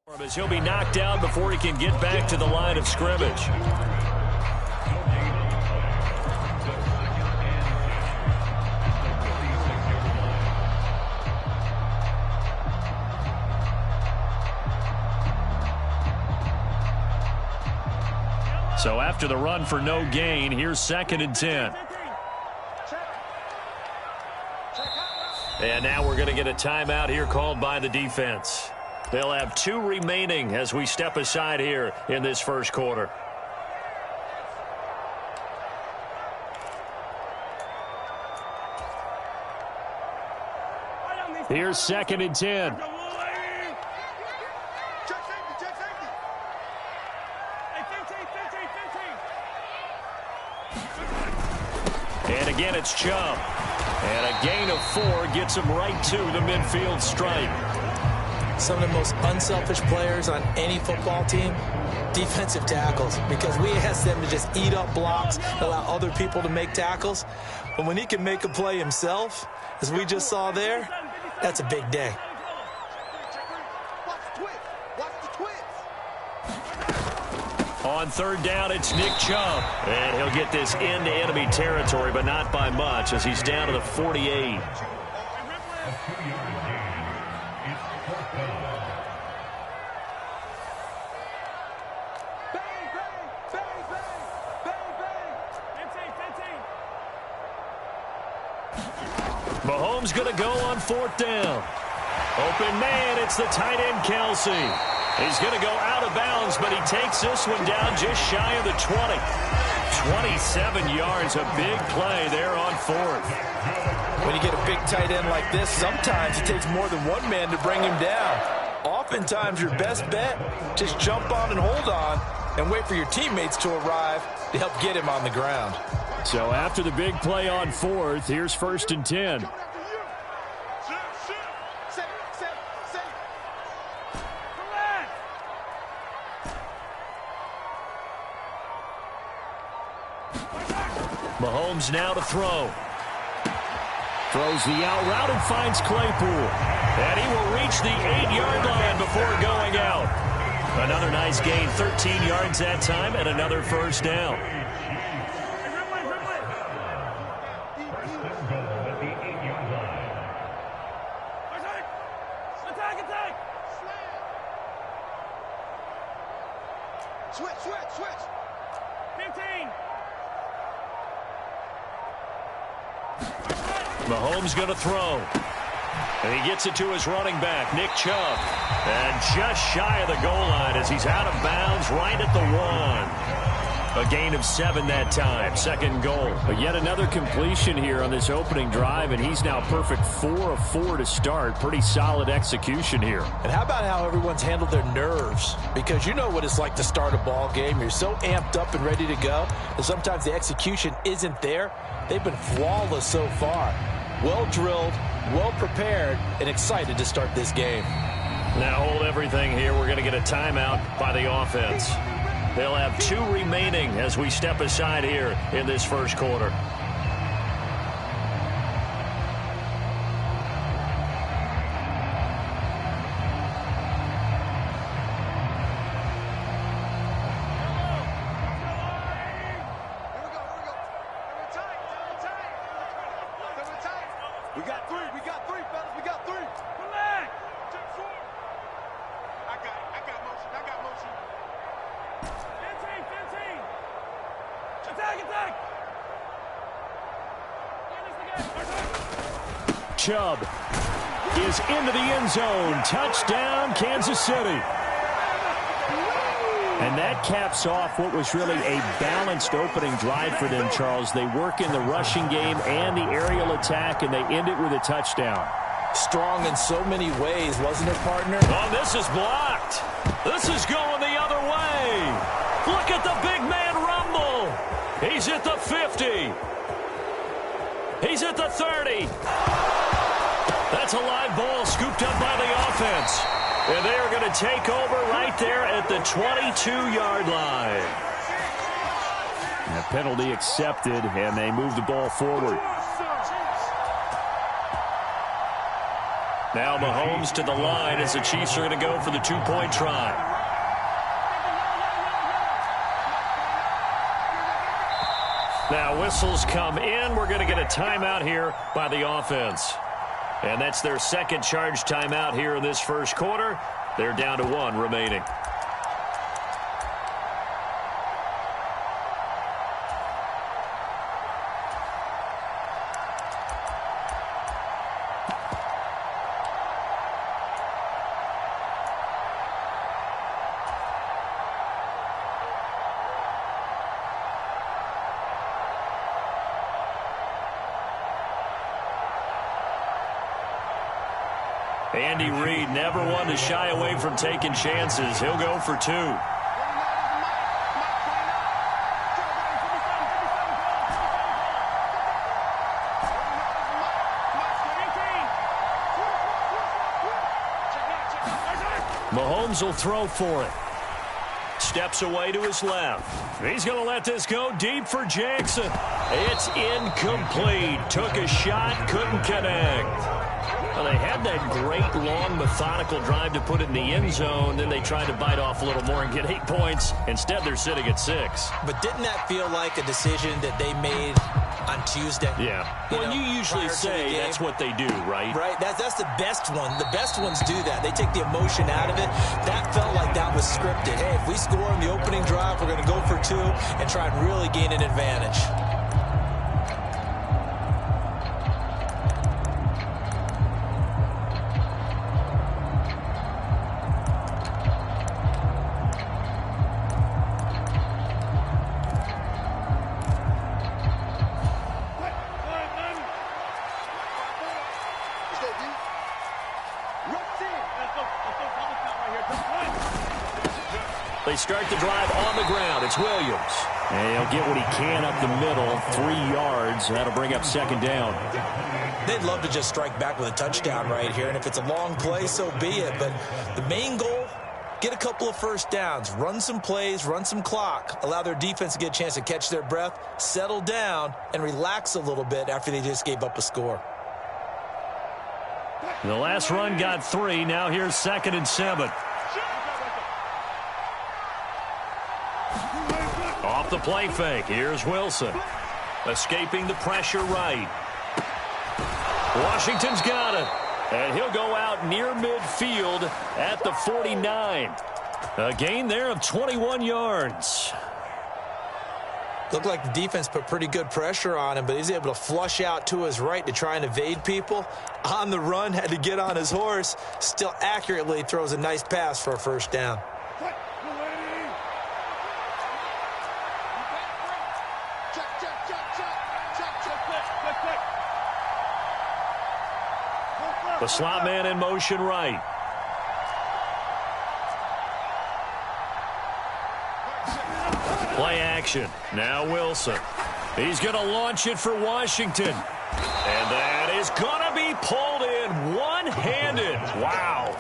As he'll be knocked down before he can get back to the line of scrimmage. So after the run for no gain, here's 2nd and 10. And now we're going to get a timeout here called by the defense. They'll have 2 remaining as we step aside here in this first quarter. Here's 2nd and 10. And again, it's Chubb. And a gain of 4 gets him right to the midfield stripe. Some of the most unselfish players on any football team, defensive tackles, because we ask them to just eat up blocks, allow other people to make tackles. But when he can make a play himself, as we just saw there, that's a big day. On 3rd down, it's Nick Chubb. And he'll get this into enemy territory, but not by much, as he's down to the 48. Mahomes going to go on 4th down. Open man, it's the tight end, Kelsey. He's going to go out of bounds, but he takes this one down just shy of the 20. 27 yards, a big play there on 4th. When you get a big tight end like this, sometimes it takes more than one man to bring him down. Oftentimes, your best bet, just jump on and hold on and wait for your teammates to arrive to help get him on the ground. So after the big play on 4th, here's 1st and 10. Mahomes now to throw. Throws the out route and finds Claypool. And he will reach the 8-yard line before going out. Another nice gain, 13 yards that time, and another 1st down. Switch. 15. Mahomes going to throw. And he gets it to his running back, Nick Chubb. And just shy of the goal line as he's out of bounds right at the 1. A gain of 7 that time, 2nd goal. But yet another completion here on this opening drive, and he's now perfect 4 of 4 to start. Pretty solid execution here. And how about how everyone's handled their nerves? Because you know what it's like to start a ball game. You're so amped up and ready to go, and sometimes the execution isn't there. They've been flawless so far. Well drilled, well prepared, and excited to start this game. Now hold everything here. We're going to get a timeout by the offense. They'll have 2 remaining as we step aside here in this first quarter. We got three, fellas. We got 3. Relax. Check 4. I got motion. 15. Attack. Chubb is into the end zone. Touchdown, Kansas City. And that caps off what was really a balanced opening drive for them, Charles. They work in the rushing game and the aerial attack, and they end it with a touchdown. Strong in so many ways, wasn't it, partner? Oh, this is blocked. This is going the other way. Look at the big man rumble. He's at the 50. He's at the 30. That's a live ball scooped up by the offense. And they are going to take over right there at the 22-yard line. And a penalty accepted, and they move the ball forward. Now Mahomes to the line as the Chiefs are going to go for the two-point try. Now whistles come in. We're going to get a timeout here by the offense. And that's their second charge timeout here in this first quarter. They're down to 1 remaining. Andy Reid never one to shy away from taking chances. He'll go for 2. Mahomes will throw for it. Steps away to his left. He's going to let this go deep for Jackson. It's incomplete. Took a shot, couldn't connect. Well, they had that great, long, methodical drive to put it in the end zone. Then they tried to bite off a little more and get 8 points. Instead, they're sitting at 6. But didn't that feel like a decision that they made on Tuesday? Yeah. Well, you usually say that's what they do, right? Right. That's the best one. The best ones do that. They take the emotion out of it. That felt like that was scripted. Hey, if we score in the opening drive, we're going to go for 2 and try and really gain an advantage. They start the drive on the ground. It's Williams. And he'll get what he can up the middle, 3 yards. That'll bring up second down. They'd love to just strike back with a touchdown right here. And if it's a long play, so be it. But the main goal, get a couple of first downs, run some plays, run some clock, allow their defense to get a chance to catch their breath, settle down, and relax a little bit after they just gave up a score. The last run got 3. Now here's 2nd and 7. Off the play fake. Here's Wilson. Escaping the pressure right. Washington's got it. And he'll go out near midfield at the 49. A gain there of 21 yards. Looked like the defense put pretty good pressure on him, but he's able to flush out to his right to try and evade people. On the run, had to get on his horse. Still accurately throws a nice pass for a first down. The slot man in motion right. Play action. Now Wilson. He's going to launch it for Washington. And that is going to be pulled in one-handed. Wow.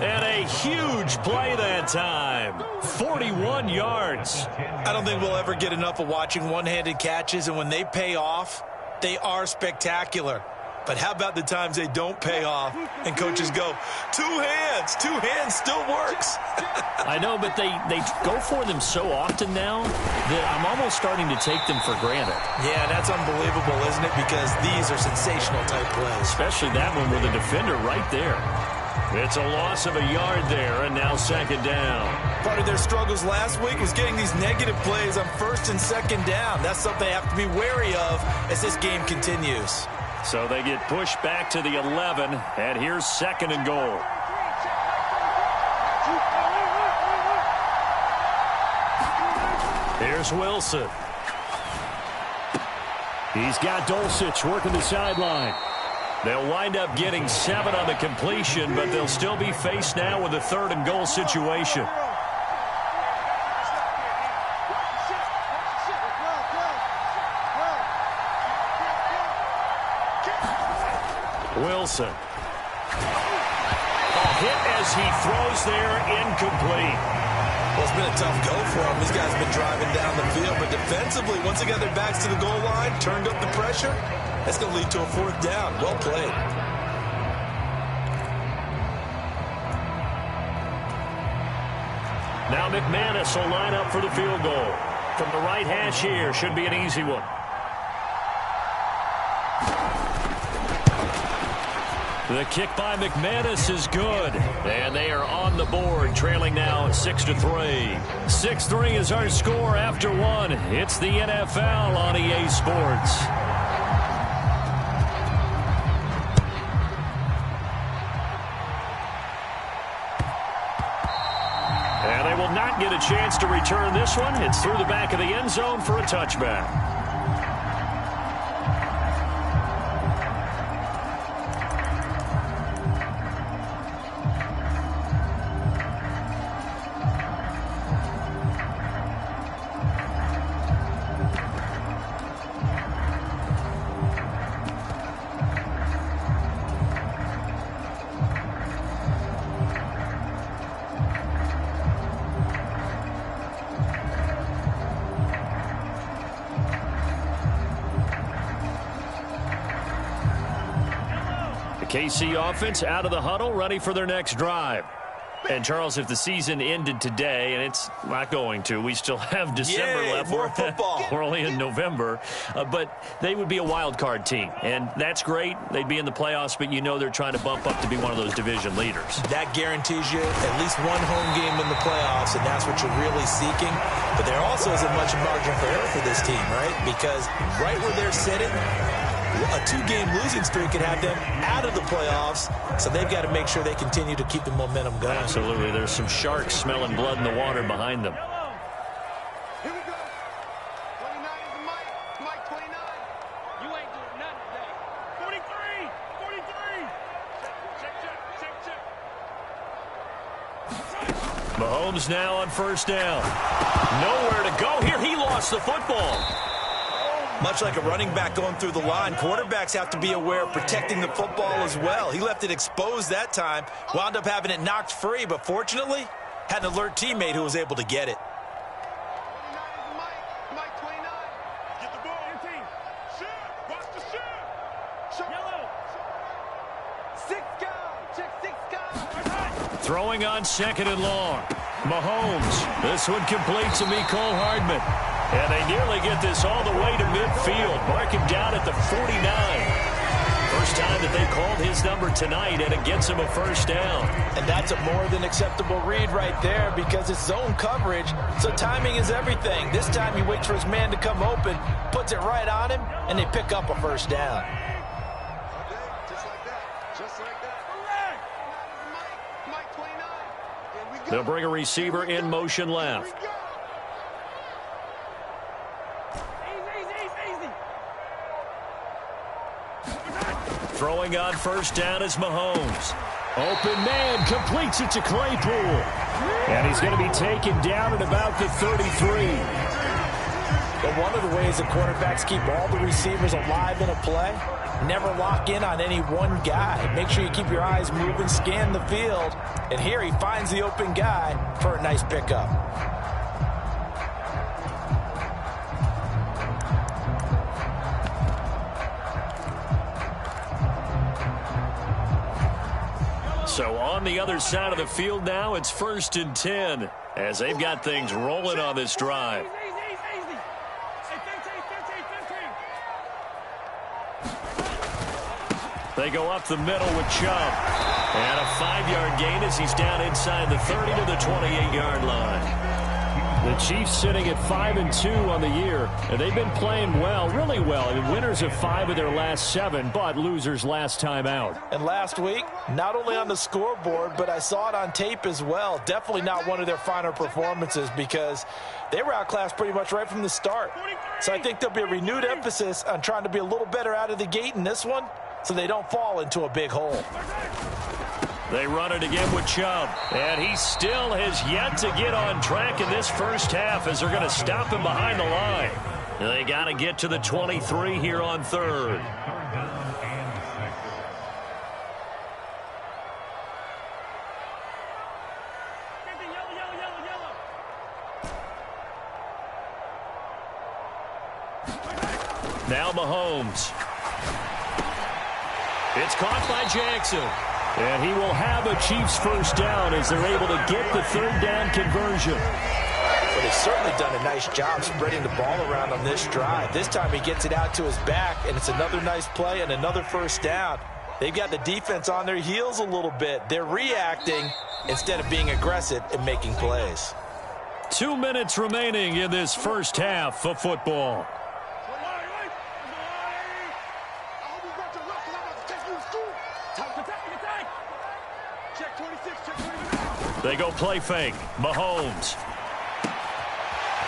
And a huge play that time. 41 yards. I don't think we'll ever get enough of watching one-handed catches, and when they pay off, they are spectacular. But how about the times they don't pay off and coaches go, 2 hands still works. I know, but they go for them so often now that I'm almost starting to take them for granted. Yeah, that's unbelievable, isn't it? Because these are sensational type plays. Especially that one with the defender right there. It's a loss of a yard there, and now 2nd down. Part of their struggles last week was getting these negative plays on 1st and 2nd down. That's something they have to be wary of as this game continues. So they get pushed back to the 11, and here's 2nd and goal. Here's Wilson. He's got Dulcich working the sideline. They'll wind up getting 7 on the completion, but they'll still be faced now with a 3rd and goal situation. Wilson. A hit as he throws there, incomplete. Well, it's been a tough go for them. These guys have been driving down the field, but defensively, once they got their backs to the goal line, turned up the pressure, that's going to lead to a 4th down. Well played. Now McManus will line up for the field goal. From the right hash here, should be an easy one. The kick by McManus is good. And they are on the board, trailing now 6-3. 6-3 is our score after one. It's the NFL on EA Sports. And they will not get a chance to return this one. It's through the back of the end zone for a touchback. KC offense out of the huddle, ready for their next drive. And, Charles, if the season ended today, and it's not going to, we still have December left. More football. We're only in November. But they would be a wild card team. And that's great. They'd be in the playoffs, but you know they're trying to bump up to be one of those division leaders. That guarantees you at least one home game in the playoffs, and that's what you're really seeking. But there also isn't much margin for error for this team, right? Because right where they're sitting, a 2-game losing streak could have them out of the playoffs, so they've got to make sure they continue to keep the momentum going. Absolutely. There's some sharks smelling blood in the water behind them. Here we go. 29 is the Mike. Mike 29. You ain't doing nothing today. 43. 43. Check. Mahomes now on first down. Nowhere to go here. He lost the football. Much like a running back going through the line, quarterbacks have to be aware of protecting the football as well. He left it exposed that time, wound up having it knocked free, but fortunately, had an alert teammate who was able to get it. 29 is the Mike. Mike 29. Get the ball. Your team. Shoot. Watch the shoot. Yellow. 6 guys. Check 6 guys. Throwing on second and long. Mahomes. This one complete to Mecole Hardman. And they nearly get this all the way to midfield. Mark him down at the 49. First time that they called his number tonight, and it gets him a first down. And that's a more than acceptable read right there because it's zone coverage, so timing is everything. This time he waits for his man to come open, puts it right on him, and they pick up a first down. Just like that. Just like that. Mike 29. Here we go. They'll bring a receiver in motion left. Here we go. Throwing on first down is Mahomes. Open man completes it to Claypool. And he's going to be taken down at about the 33. But one of the ways the quarterbacks keep all the receivers alive in a play, never lock in on any one guy. Make sure you keep your eyes moving, scan the field. And here he finds the open guy for a nice pickup. So on the other side of the field now, it's 1st and 10 as they've got things rolling on this drive. They go up the middle with Chubb. And a 5-yard gain as he's down inside the 30 to the 28-yard line. The Chiefs sitting at 5-2 on the year, and they've been playing well, really well. The winners of 5 of their last 7, but losers last time out. And last week, not only on the scoreboard, but I saw it on tape as well. Definitely not one of their finer performances because they were outclassed pretty much right from the start. So I think there'll be a renewed emphasis on trying to be a little better out of the gate in this one so they don't fall into a big hole. They run it again with Chubb. And he still has yet to get on track in this first half as they're going to stop him behind the line. They got to get to the 23 here on third. Now Mahomes. It's caught by Jackson. And he will have a Chiefs first down as they're able to get the third down conversion. But he's certainly done a nice job spreading the ball around on this drive. This time he gets it out to his back, and it's another nice play and another first down. They've got the defense on their heels a little bit. They're reacting instead of being aggressive and making plays. 2 minutes remaining in this first half of football. They go play fake. Mahomes.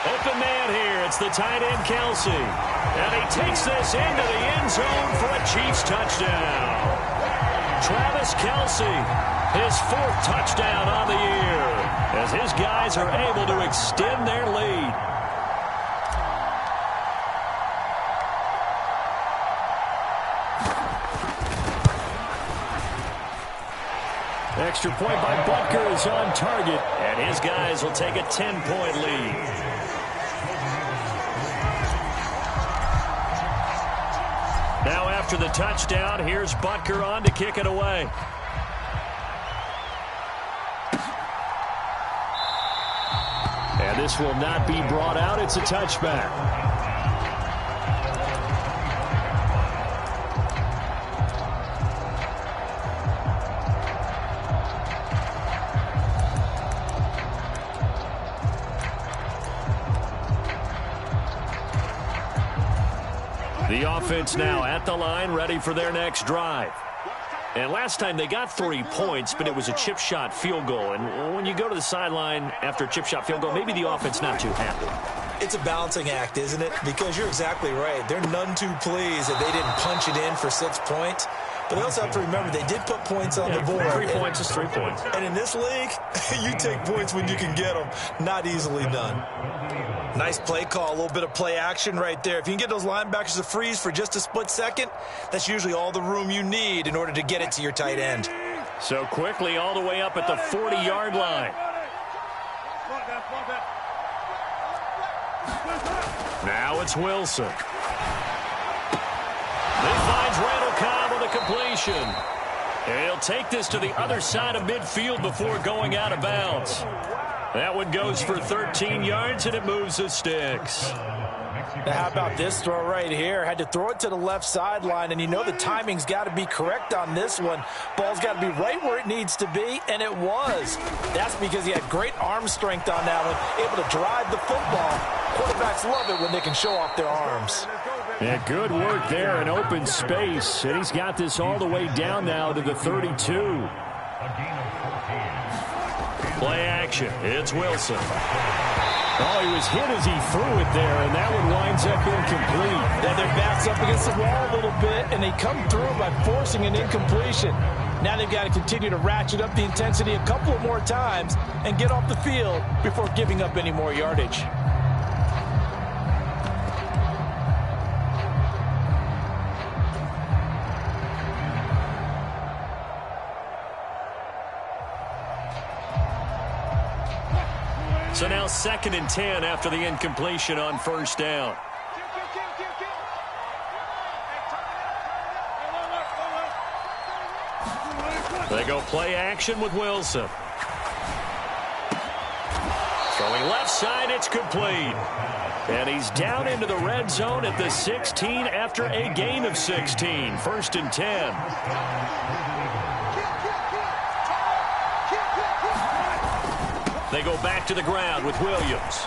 Open man here. It's the tight end, Kelce. And he takes this into the end zone for a Chiefs touchdown. Travis Kelce, his 4th touchdown on the year, as his guys are able to extend their lead. Extra point by Butker is on target, and his guys will take a 10-point lead. Now after the touchdown, here's Butker on to kick it away. And this will not be brought out. It's a touchback. The offense now at the line, ready for their next drive. And last time they got 3 points, but it was a chip shot field goal. And when you go to the sideline after a chip shot field goal, maybe the offense not too happy. It's a balancing act, isn't it? Because you're exactly right. They're none too pleased that they didn't punch it in for 6 points. But they also have to remember they did put points on the board. 3 points is 3 points. And in this league, you take points when you can get them. Not easily done. Nice play call, a little bit of play action right there. If you can get those linebackers to freeze for just a split second, that's usually all the room you need in order to get it to your tight end. So quickly all the way up at the 40-yard line. Now it's Wilson. He finds Randall Cobb with a completion. And he'll take this to the other side of midfield before going out of bounds. That one goes for 13 yards, and it moves the sticks. Now how about this throw right here? Had to throw it to the left sideline, and you know the timing's got to be correct on this one. Ball's got to be right where it needs to be, and it was. That's because he had great arm strength on that one, able to drive the football. Quarterbacks love it when they can show off their arms. Yeah, good work there in open space, and he's got this all the way down now to the 32. Play action. It's Wilson. Oh, he was hit as he threw it there, and that one winds up incomplete. Then their back's up against the wall a little bit, and they come through by forcing an incompletion. Now they've got to continue to ratchet up the intensity a couple of more times and get off the field before giving up any more yardage. So now 2nd and 10 after the incompletion on first down. They go play action with Wilson. Throwing left side, it's complete. And he's down into the red zone at the 16 after a gain of 16. 1st and 10. They go back to the ground with Williams.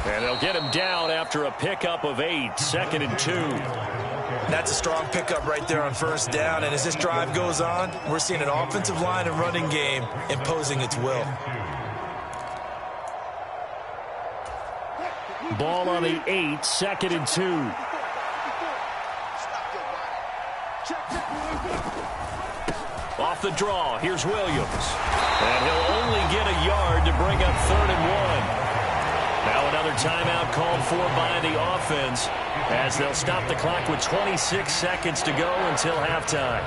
And they'll get him down after a pickup of 8. 2nd and 2. That's a strong pickup right there on first down. And as this drive goes on, we're seeing an offensive line and running game imposing its will. Ball on the 8. 2nd and 2. Off the draw, here's Williams. And he'll only get a yard to bring up 3rd and 1. Now another timeout called for by the offense as they'll stop the clock with 26 seconds to go until halftime.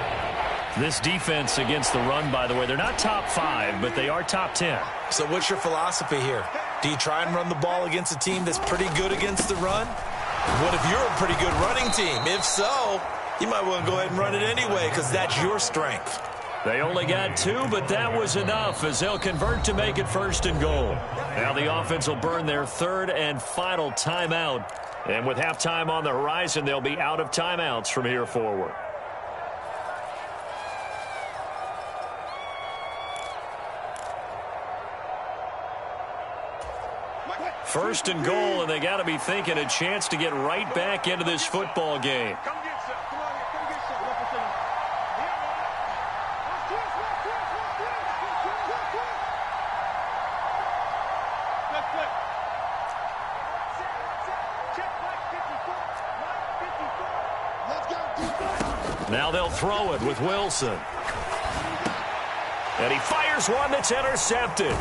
This defense against the run, by the way, they're not top 5, but they are top 10. So what's your philosophy here? Do you try and run the ball against a team that's pretty good against the run? What if you're a pretty good running team? If so, you might want to go ahead and run it anyway because that's your strength. They only got 2, but that was enough as they'll convert to make it 1st and goal. Now the offense will burn their 3rd and final timeout. And with halftime on the horizon, they'll be out of timeouts from here forward. First and goal, and they got to be thinking a chance to get right back into this football game. Now they'll throw it with Wilson. And he fires one that's intercepted.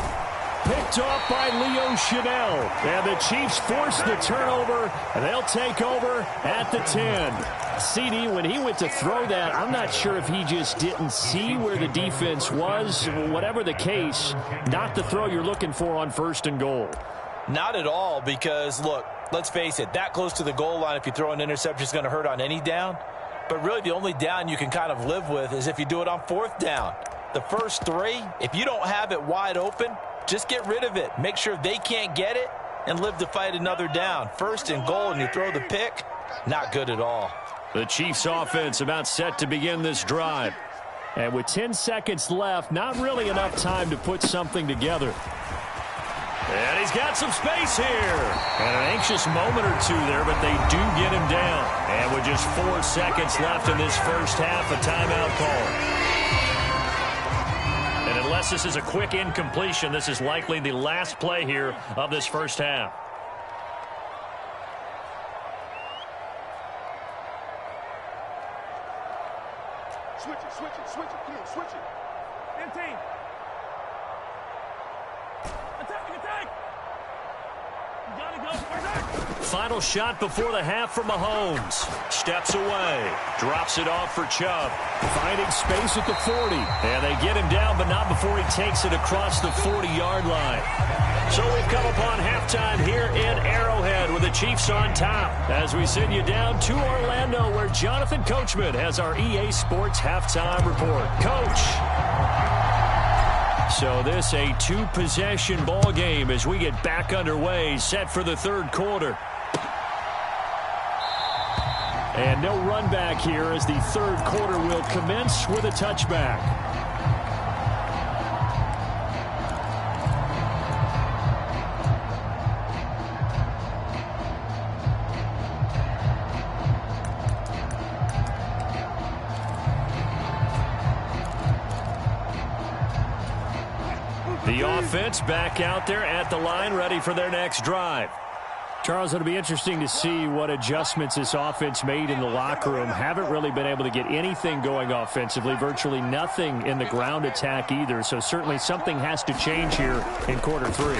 Picked off by Leo Chanel. And the Chiefs force the turnover, and they'll take over at the 10. CD, when he went to throw that, I'm not sure if he just didn't see where the defense was. Whatever the case, not the throw you're looking for on 1st and goal. Not at all, because, look, let's face it, that close to the goal line, if you throw an interception, is going to hurt on any down. But really the only down you can kind of live with is if you do it on 4th down. The first 3, if you don't have it wide open, just get rid of it. Make sure they can't get it and live to fight another down. 1st and goal and you throw the pick, not good at all. The Chiefs offense about set to begin this drive. And with 10 seconds left, not really enough time to put something together. And he's got some space here. And an anxious moment or 2 there, but they do get him down. And with just 4 seconds left in this first half, a timeout call. And unless this is a quick incompletion, this is likely the last play here of this first half. Switch it, switch it, switch it. Come on, switch it. In team. Attack! You gotta go. Final shot before the half from Mahomes. Steps away. Drops it off for Chubb. Finding space at the 40. And they get him down, but not before he takes it across the 40-yard line. So we've come upon halftime here in Arrowhead with the Chiefs on top as we send you down to Orlando where Jonathan Coachman has our EA Sports halftime report. Coach. So this a 2-possession ball game as we get back underway, set for the 3rd quarter. And no run back here as the 3rd quarter will commence with a touchback. The offense back out there at the line, ready for their next drive. Charles, it'll be interesting to see what adjustments this offense made in the locker room. Haven't really been able to get anything going offensively, virtually nothing in the ground attack either. So certainly something has to change here in quarter 3.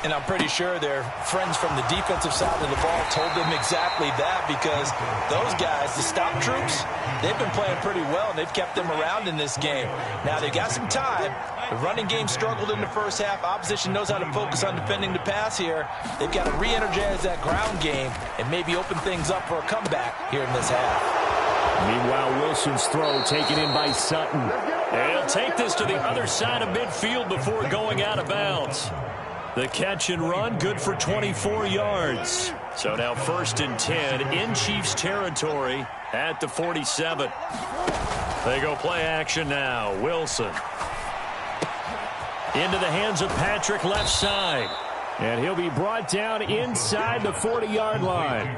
And I'm pretty sure their friends from the defensive side of the ball told them exactly that, because those guys, the stop troops, they've been playing pretty well, and they've kept them around in this game. Now, they've got some time. The running game struggled in the first half. Opposition knows how to focus on defending the pass here. They've got to re-energize that ground game and maybe open things up for a comeback here in this half. Meanwhile, Wilson's throw taken in by Sutton. And he'll take this to the other side of midfield before going out of bounds. The catch and run, good for 24 yards. So now 1st and 10 in Chiefs territory at the 47. They go play action now. Wilson. Into the hands of Patrick left side. And he'll be brought down inside the 40-yard line.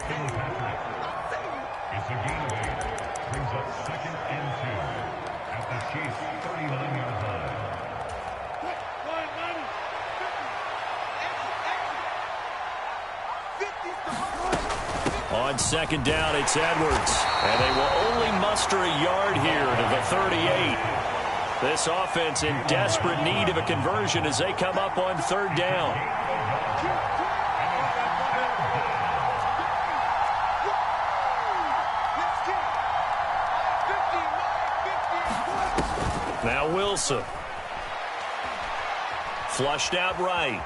On 2nd down, it's Edwards. And they will only muster a yard here to the 38. This offense in desperate need of a conversion as they come up on 3rd down. Now Wilson. Flushed out right.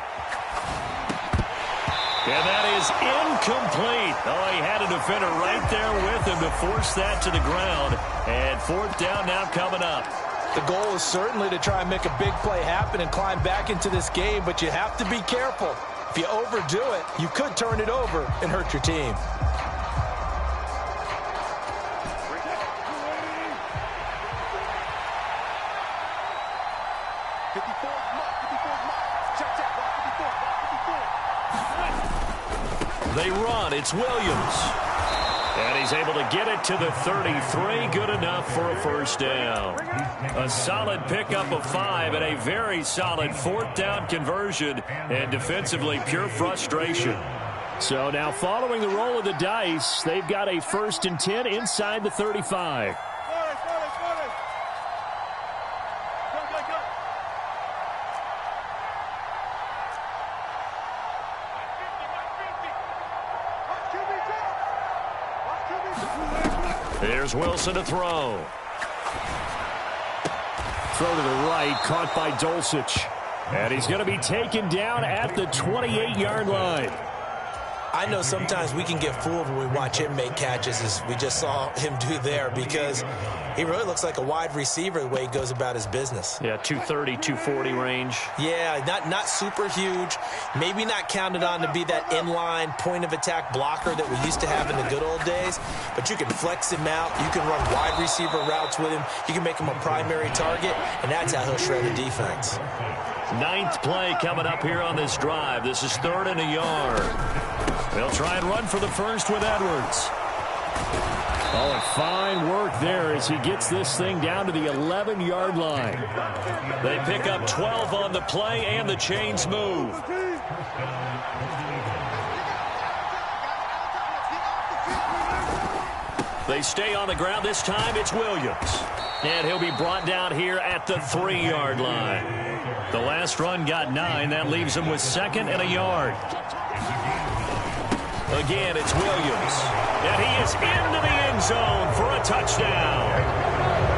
And that is incomplete. Oh, he had a defender right there with him to force that to the ground. And 4th down now coming up. The goal is certainly to try and make a big play happen and climb back into this game, but you have to be careful. If you overdo it, you could turn it over and hurt your team. They run. It's Williams. And he's able to get it to the 33. Good enough for a first down. A solid pickup of 5 and a very solid fourth down conversion. And defensively, pure frustration. So now following the roll of the dice, they've got a 1st and 10 inside the 35. Here's Wilson to throw. Throw to the right, caught by Dulcich. And he's going to be taken down at the 28-yard line. I know sometimes we can get fooled when we watch him make catches, as we just saw him do there, because he really looks like a wide receiver the way he goes about his business. Yeah, 230, 240 range. Yeah, not super huge. Maybe not counted on to be that inline point-of-attack blocker that we used to have in the good old days, but you can flex him out. You can run wide receiver routes with him. You can make him a primary target, and that's how he'll shred a defense. 9th play coming up here on this drive. This is 3rd and a yard. They'll try and run for the first with Edwards. Oh, and fine work there as he gets this thing down to the 11-yard line. They pick up 12 on the play, and the chains move. They stay on the ground. This time it's Williams. And he'll be brought down here at the 3-yard line. The last run got 9. That leaves him with 2nd and a yard. Again, it's Williams. And he is into the end zone for a touchdown.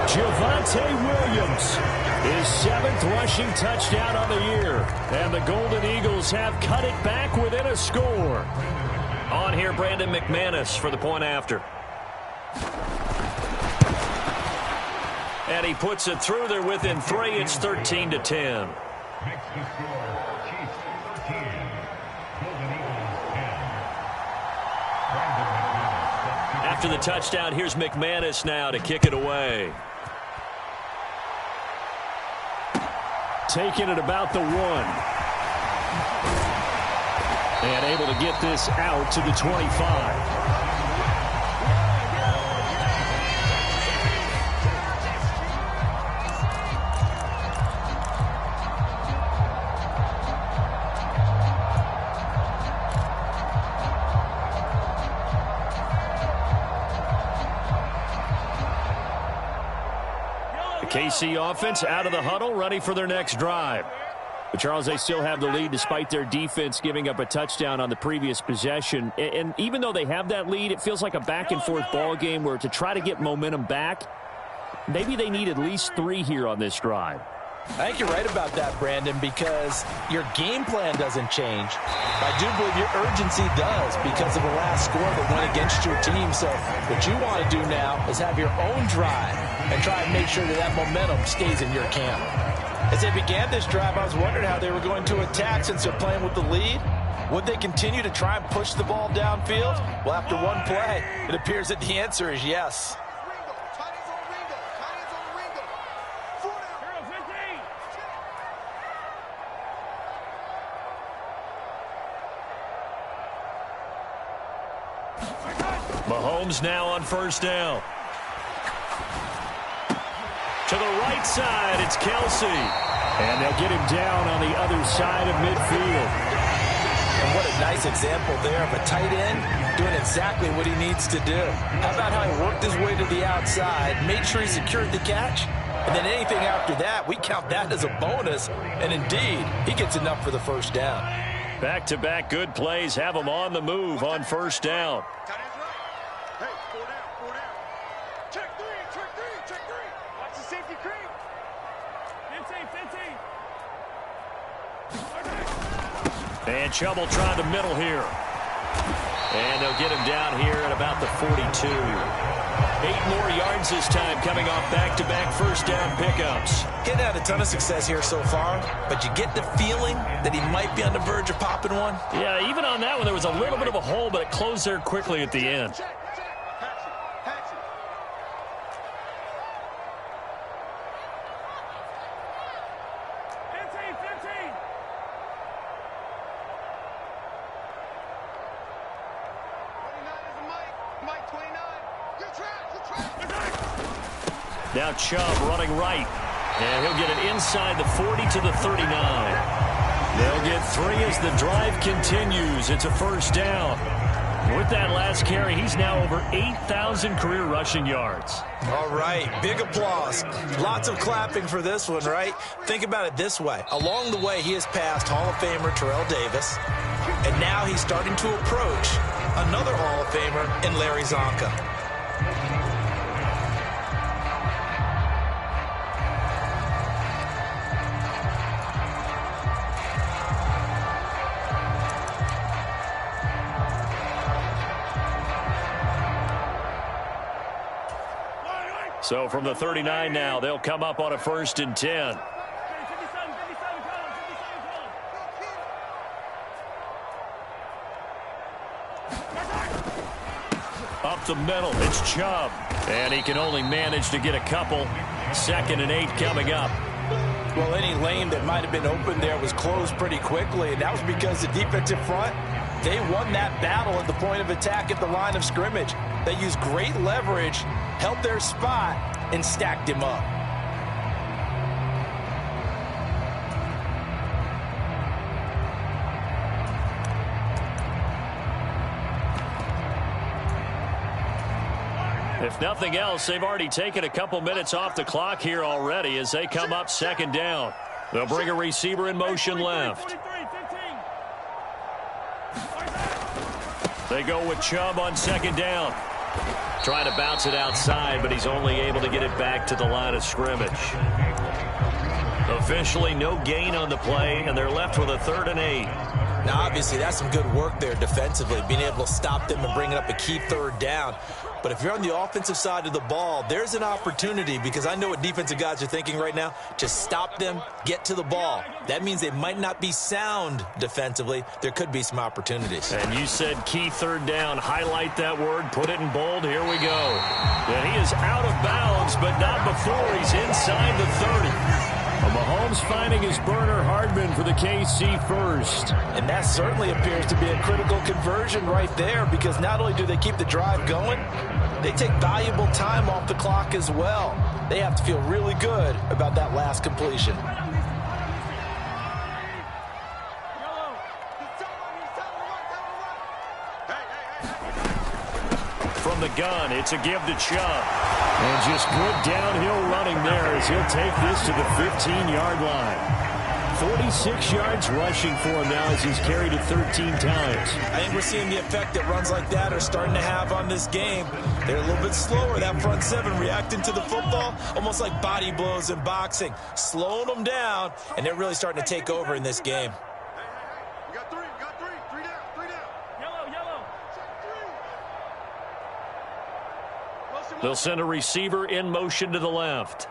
Javonte Williams, his 7th rushing touchdown on the year. And the Golden Eagles have cut it back within a score. On here, Brandon McManus for the point after. And he puts it through there within 3. It's 13-10. After the touchdown, here's McManus now to kick it away. Taking it about the 1. And able to get this out to the 25. KC offense out of the huddle, ready for their next drive. But Charles, they still have the lead despite their defense giving up a touchdown on the previous possession. And even though they have that lead, it feels like a back-and-forth ball game where to try to get momentum back, maybe they need at least 3 here on this drive. I think you're right about that, Brandon, because your game plan doesn't change. I do believe your urgency does because of the last score that went against your team. So what you want to do now is have your own drive and try and make sure that that momentum stays in your camp. As they began this drive, I was wondering how they were going to attack since they're playing with the lead. Would they continue to try and push the ball downfield? Well, after one play, it appears that the answer is yes. Mahomes now on first down. To the right side, it's Kelsey. And they'll get him down on the other side of midfield. And what a nice example there of a tight end doing exactly what he needs to do. How about how he worked his way to the outside, made sure he secured the catch, and then anything after that, we count that as a bonus. And indeed, he gets enough for the first down. Back-to-back good plays have him on the move on first down. And Chubb will try the middle here. And they'll get him down here at about the 42. 8 more yards this time, coming off back-to-back first down pickups. He's had a ton of success here so far, but you get the feeling that he might be on the verge of popping one. Yeah, even on that one, there was a little bit of a hole, but it closed there quickly at the end. Now Chubb running right, and he'll get it inside the 40 to the 39. They'll get 3 as the drive continues. It's a first down. With that last carry, he's now over 8,000 career rushing yards. All right, big applause. Lots of clapping for this one, right? Think about it this way. Along the way, he has passed Hall of Famer Terrell Davis, and now he's starting to approach another Hall of Famer in Larry Zonka. So from the 39 now, they'll come up on a 1st and 10. Up the middle, it's Chubb. And he can only manage to get a couple. 2nd and 8 coming up. Well, any lane that might have been open there was closed pretty quickly, and that was because the defensive front, they won that battle at the point of attack at the line of scrimmage. They used great leverage, held their spot, and stacked him up. If nothing else, they've already taken a couple minutes off the clock here already as they come up 2nd down. They'll bring a receiver in motion left. They go with Chubb on 2nd down. Trying to bounce it outside, but he's only able to get it back to the line of scrimmage. Officially no gain on the play, and they're left with a 3rd and 8. Now, obviously, that's some good work there defensively, being able to stop them and bringing up a key 3rd down. But if you're on the offensive side of the ball, there's an opportunity, because I know what defensive guys are thinking right now. Just stop them, get to the ball. That means they might not be sound defensively. There could be some opportunities. And you said key 3rd down. Highlight that word. Put it in bold. Here we go. And he is out of bounds, but not before he's inside the 30. Well, Mahomes finding his burner Hardman for the KC first. And that certainly appears to be a critical conversion right there, because not only do they keep the drive going, they take valuable time off the clock as well. They have to feel really good about that last completion. From the gun, it's a give to Chubb. And just good downhill running there as he'll take this to the 15-yard line. 46 yards rushing for him now as he's carried it 13 times. I think we're seeing the effect that runs like that are starting to have on this game. They're a little bit slower, that front 7, reacting to the football, almost like body blows in boxing, slowing them down, and they're really starting to take over in this game. We got 3, three down. Yellow. They'll send a receiver in motion to the left.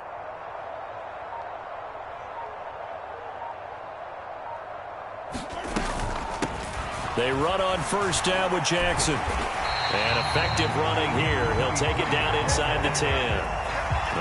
They run on 1st down with Jackson. And effective running here. He'll take it down inside the 10.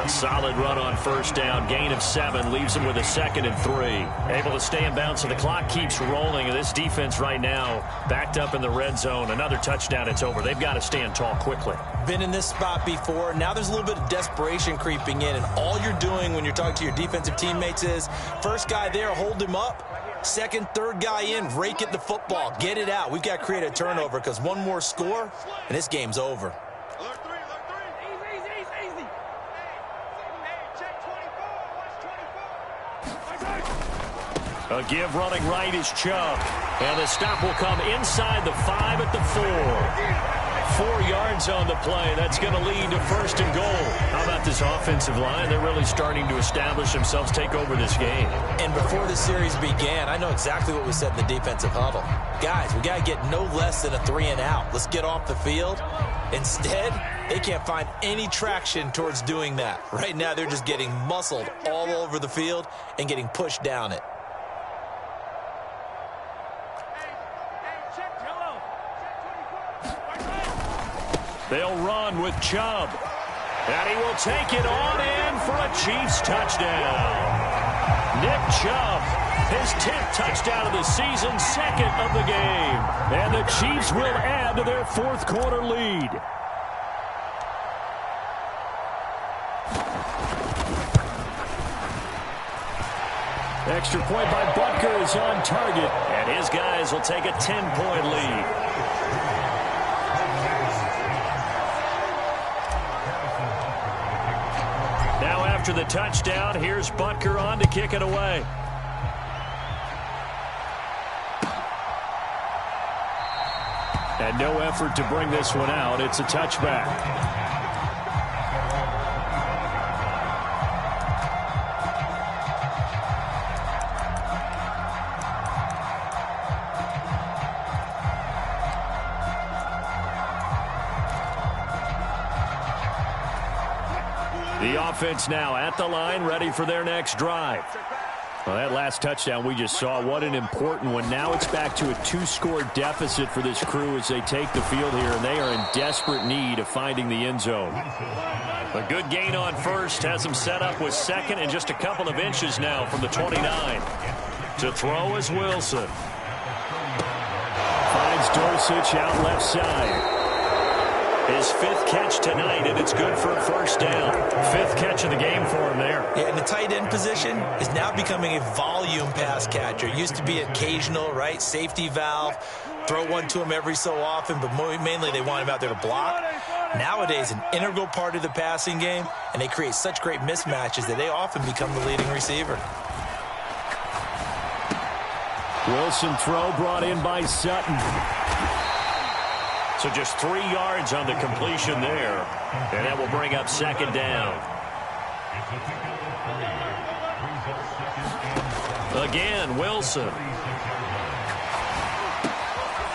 A solid run on 1st down. Gain of 7 leaves him with a 2nd and 3. Able to stay in bounds, so the clock keeps rolling. And this defense right now backed up in the red zone. Another touchdown, it's over. They've got to stand tall quickly. Been in this spot before. Now there's a little bit of desperation creeping in. And all you're doing when you're talking to your defensive teammates is, first guy there, hold him up. 2nd, 3rd guy in, rake it the football. Get it out. We've got to create a turnover, because one more score, and this game's over. Alert 3. Easy. Hey, check 24. Watch 24. A give running right is Chubb. And the stop will come inside the 5 at the 4. 4 yards yards on the play. That's going to lead to 1st and goal. How about this offensive line? They're really starting to establish themselves, take over this game. And before the series began, I know exactly what was said in the defensive huddle. Guys, we got to get no less than a 3-and-out. Let's get off the field. Instead, they can't find any traction towards doing that. Right now, they're just getting muscled all over the field and getting pushed down it. They'll run with Chubb. And he will take it on in for a Chiefs touchdown. Nick Chubb, his 10th touchdown of the season, 2nd of the game. And the Chiefs will add to their 4th quarter lead. Extra point by Butker is on target. And his guys will take a 10-point lead. After the touchdown, here's Butker on to kick it away. And no effort to bring this one out. It's a touchback. The offense now at the line, ready for their next drive. Well, that last touchdown we just saw, what an important one. Now it's back to a 2-score deficit for this crew as they take the field here, and they are in desperate need of finding the end zone. A good gain on first has them set up with 2nd and just a couple of inches now from the 29. To throw is Wilson. Finds Dulcich out left side. His 5th catch tonight, and it's good for a 1st down. 5th catch of the game for him there. Yeah, and the tight end position is now becoming a volume pass catcher. It used to be occasional, right? Safety valve. Throw one to him every so often, but mainly they want him out there to block. Nowadays, an integral part of the passing game, and they create such great mismatches that they often become the leading receiver. Wilson throw brought in by Sutton. So just 3 yards on the completion there. And that will bring up 2nd down. Again, Wilson.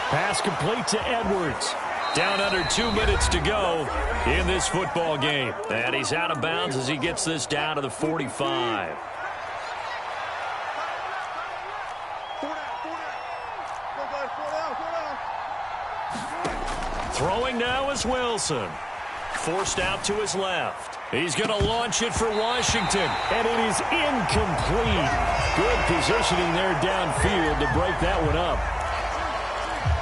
Pass complete to Edwards. Down under 2 minutes to go in this football game. And he's out of bounds as he gets this down to the 45. Throwing now is Wilson. Forced out to his left. He's going to launch it for Washington. And it is incomplete. Good positioning there downfield to break that one up.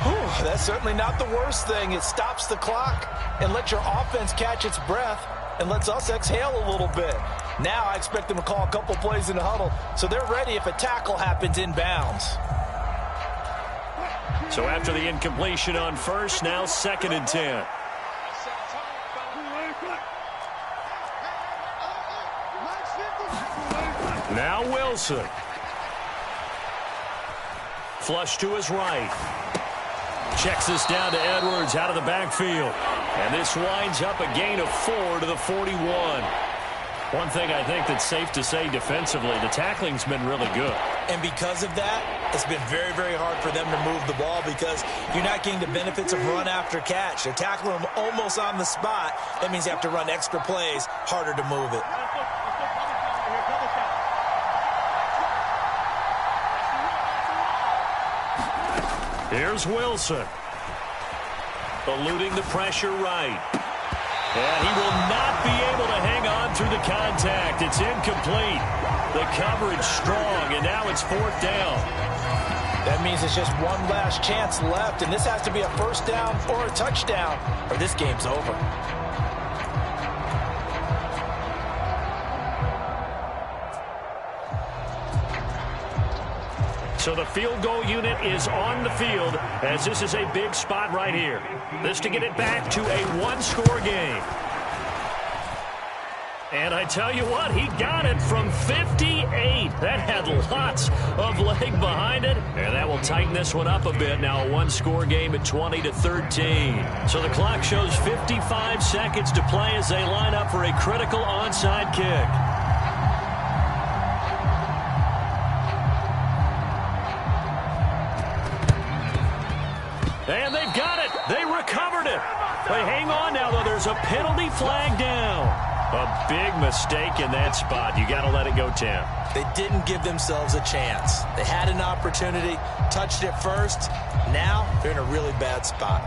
Whew, that's certainly not the worst thing. It stops the clock and lets your offense catch its breath and lets us exhale a little bit. Now I expect them to call a couple plays in the huddle so they're ready if a tackle happens inbounds. So after the incompletion on first, now 2nd and 10. Now Wilson. Flush to his right. Checks this down to Edwards out of the backfield. And this winds up a gain of 4 to the 41. One thing I think that's safe to say defensively, the tackling's been really good. And because of that, it's been very, very hard for them to move the ball because you're not getting the benefits of run after catch. They're tackling them almost on the spot. That means you have to run extra plays, harder to move it. Here's Wilson. Eluding the pressure right. And he will not be able to hang on through the contact. It's incomplete. The coverage strong, and now it's 4th down. That means it's just one last chance left, and this has to be a 1st down or a touchdown, or this game's over. So the field goal unit is on the field as this is a big spot right here. This to get it back to a 1-score game. And I tell you what, he got it from 58. That had lots of leg behind it. And that will tighten this one up a bit. Now a one-score game at 20-13. So the clock shows 55 seconds to play as they line up for a critical onside kick. And they've got it. They recovered it. But hang on now, though. There's a penalty flag down. A big mistake in that spot. You got to let it go, Tim. They didn't give themselves a chance. They had an opportunity, touched it first. Now they're in a really bad spot.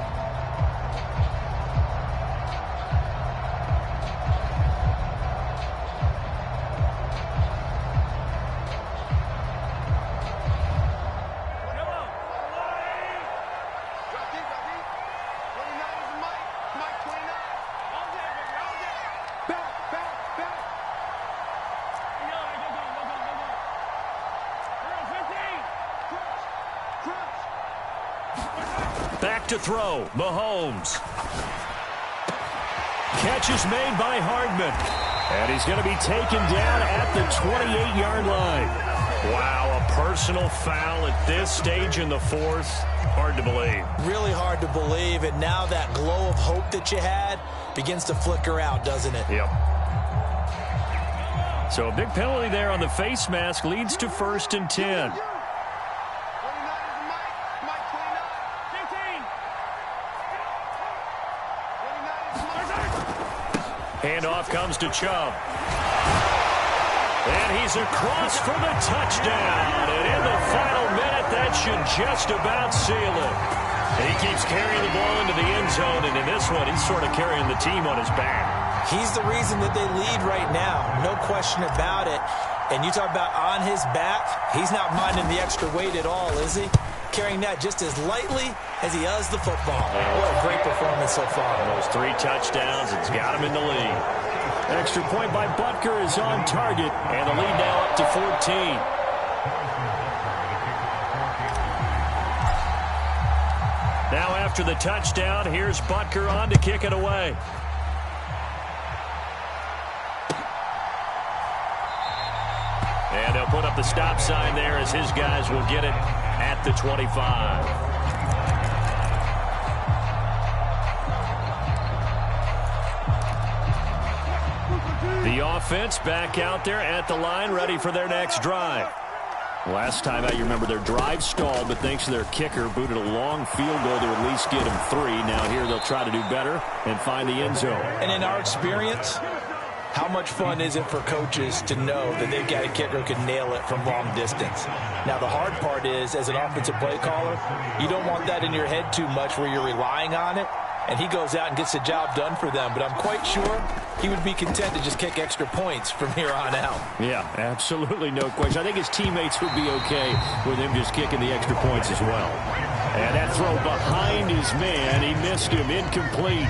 Back to throw, Mahomes. Catch is made by Hardman. And he's going to be taken down at the 28-yard line. Wow, a personal foul at this stage in the fourth. Hard to believe. Really hard to believe, and now that glow of hope that you had begins to flicker out, doesn't it? Yep. So a big penalty there on the face mask leads to 1st and 10. Handoff comes to Chubb. And he's across for the touchdown. And in the final minute, that should just about seal it. And he keeps carrying the ball into the end zone. And in this one, he's sort of carrying the team on his back. He's the reason that they lead right now. No question about it. And you talk about on his back, he's not minding the extra weight at all, is he? Carrying that just as lightly as he does the football. What a great performance so far. Those 3 touchdowns, it's got him in the lead. Extra point by Butker is on target, and the lead now up to 14. Now after the touchdown, here's Butker on to kick it away. And they'll put up the stop sign there as his guys will get it at the 25. The offense back out there at the line, ready for their next drive. Last time out, you remember their drive stalled, but thanks to their kicker, booted a long field goal to at least get them 3. Now here they'll try to do better and find the end zone. And in our experience, how much fun is it for coaches to know that they've got a kicker who can nail it from long distance? Now, the hard part is, as an offensive play caller, you don't want that in your head too much where you're relying on it, and he goes out and gets the job done for them. But I'm quite sure he would be content to just kick extra points from here on out. Yeah, absolutely no question. I think his teammates would be okay with him just kicking the extra points as well. And that throw behind his man, he missed him, incomplete.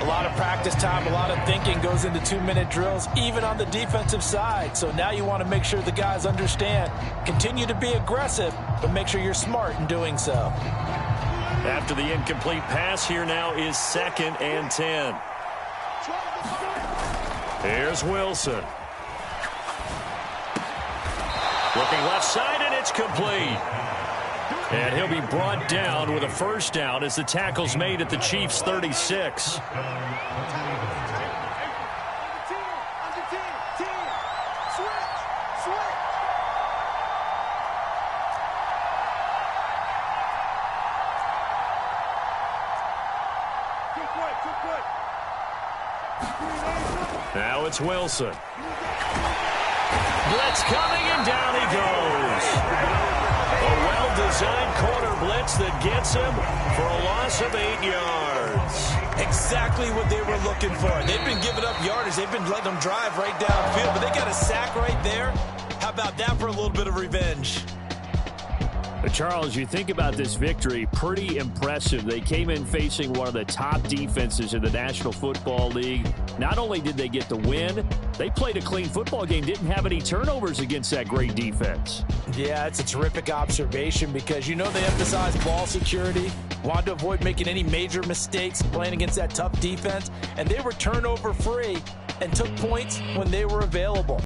A lot of practice time, a lot of thinking goes into 2-minute drills, even on the defensive side. So now you want to make sure the guys understand. Continue to be aggressive, but make sure you're smart in doing so. After the incomplete pass, here now is 2nd and 10. Here's Wilson. Looking left side, and it's complete. And he'll be brought down with a first down as the tackle's made at the Chiefs' 36. Now it's Wilson. Blitz coming, and down he goes. A well-designed corner blitz that gets him for a loss of 8 yards. Exactly what they were looking for. They've been giving up yardage. They've been letting them drive right downfield, but they got a sack right there. How about that for a little bit of revenge? Charles, you think about this victory, pretty impressive. They came in facing one of the top defenses in the National Football League. Not only did they get the win, they played a clean football game, didn't have any turnovers against that great defense. Yeah, it's a terrific observation because you know they emphasize ball security, wanted to avoid making any major mistakes playing against that tough defense, and they were turnover free. and took points when they were available.